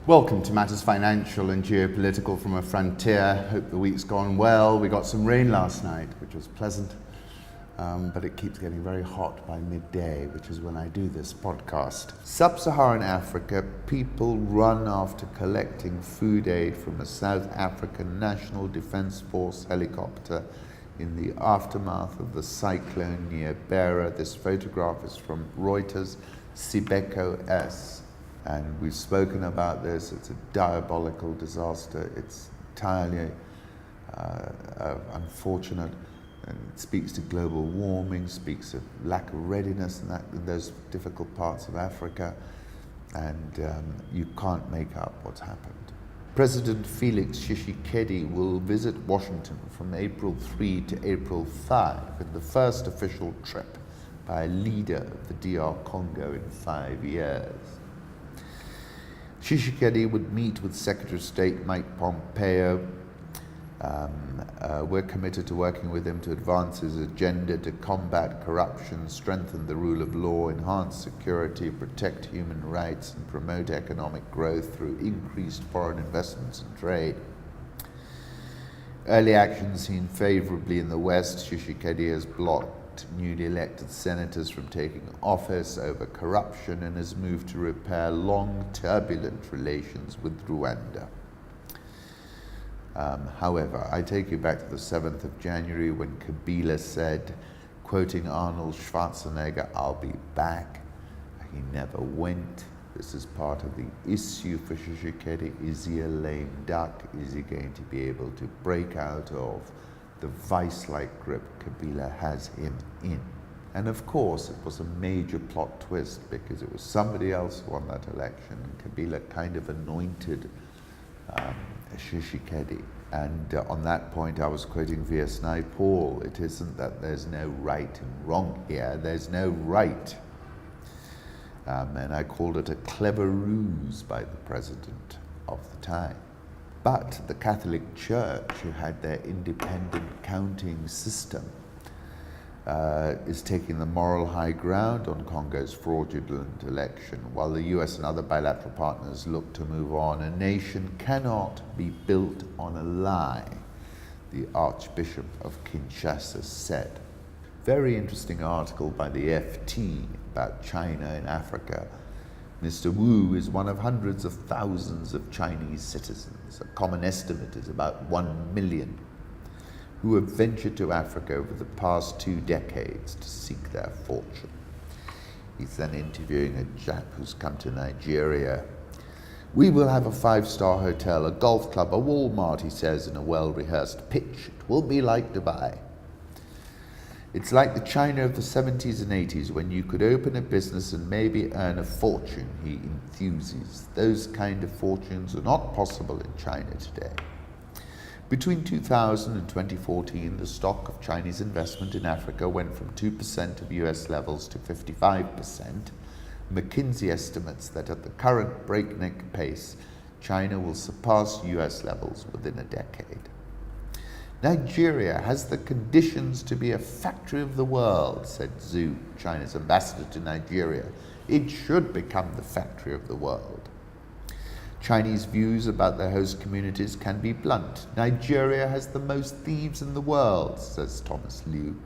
Welcome to Matters Financial and Geopolitical from a Frontier. Hope the week's gone well. We got some rain last night, which was pleasant, but it keeps getting very hot by midday, which is when I do this podcast. Sub-Saharan Africa, people run after collecting food aid from a South African National Defence Force helicopter in the aftermath of the cyclone near Beira. This photograph is from Reuters, Sibeko S. And we've spoken about this. It's a diabolical disaster. It's entirely unfortunate, and it speaks to global warming, speaks of lack of readiness in those difficult parts of Africa, and you can't make up what's happened. President Felix Tshisekedi will visit Washington from April 3 to April 5 in the first official trip by a leader of the DR Congo in 5 years. Tshisekedi would meet with Secretary of State Mike Pompeo. We're committed to working with him to advance his agenda to combat corruption, strengthen the rule of law, enhance security, protect human rights, and promote economic growth through increased foreign investments and trade. Early action seen favorably in the West. Tshisekedi has blocked newly elected senators from taking office over corruption and has moved to repair long turbulent relations with Rwanda. However, I take you back to the 7th of January when Kabila said, quoting Arnold Schwarzenegger, "I'll be back." He never went. This is part of the issue for Tshisekedi. Is he a lame duck? Is he going to be able to break out of the vice-like grip Kabila has him in? And of course, it was a major plot twist because it was somebody else who won that election, and Kabila kind of anointed Tshisekedi. And on that point, I was quoting V.S. Naipaul, it isn't that there's no right and wrong here, there's no right. And I called it a clever ruse by the president of the time. But the Catholic Church, who had their independent counting system, is taking the moral high ground on Congo's fraudulent election, while the US and other bilateral partners look to move on. A nation cannot be built on a lie, the Archbishop of Kinshasa said. Very interesting article by the FT about China in Africa. Mr. Wu is one of hundreds of thousands of Chinese citizens, a common estimate is about 1 million, who have ventured to Africa over the past 2 decades to seek their fortune. He's then interviewing a Jap who's come to Nigeria. "We will have a 5-star hotel, a golf club, a Walmart," he says in a well-rehearsed pitch. "It will be like Dubai. It's like the China of the 70s and 80s when you could open a business and maybe earn a fortune," he enthuses. Those kind of fortunes are not possible in China today. Between 2000 and 2014, the stock of Chinese investment in Africa went from 2% of US levels to 55%. McKinsey estimates that at the current breakneck pace, China will surpass US levels within a decade. "Nigeria has the conditions to be a factory of the world," said Zhu, China's ambassador to Nigeria. "It should become the factory of the world." Chinese views about their host communities can be blunt. "Nigeria has the most thieves in the world," says Thomas Liu,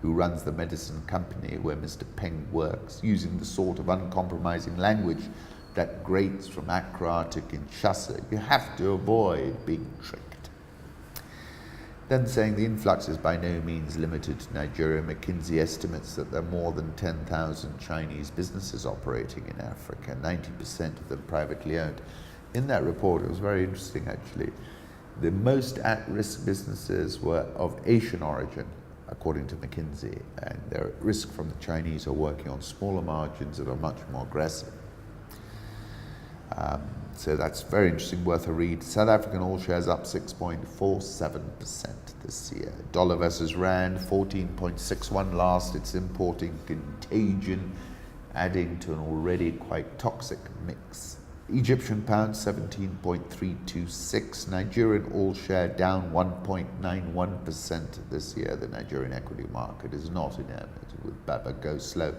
who runs the medicine company where Mr. Peng works, using the sort of uncompromising language that grates from Accra to Kinshasa. You have to avoid being tricked. Then saying the influx is by no means limited to Nigeria, McKinsey estimates that there are more than 10,000 Chinese businesses operating in Africa, 90% of them privately owned. In that report, it was very interesting actually, the most at-risk businesses were of Asian origin, according to McKinsey, and they're at risk from the Chinese who are working on smaller margins that are much more aggressive. So that's very interesting, worth a read. South African all shares up 6.47% this year. Dollar versus Rand, 14.61 last. It's importing contagion, adding to an already quite toxic mix. Egyptian pound, 17.326. Nigerian all share down 1.91% this year. The Nigerian equity market is not enamored with Baba Go Slow.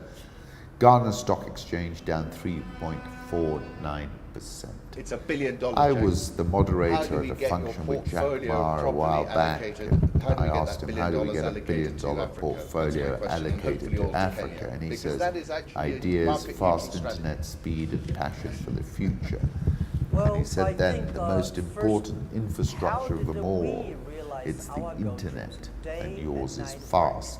Ghana Stock Exchange down 3.49%. It's $1 billion. I was the How moderator do at we a get function your with Jack portfolio Ma a properly while back, allocated? and How do we I get asked that him, $1 how do we billion get a $1 billion allocated to Africa? portfolio That's my question, and allocated hopefully to all to Africa? Kenya. And he Because says, that is actually a ideas, market fast neutral strategy. internet, speed and passion for the future. Well, And he said I then think, the most first, important how infrastructure of did them we all, realize it's the our goal internet, day and yours and is night fast.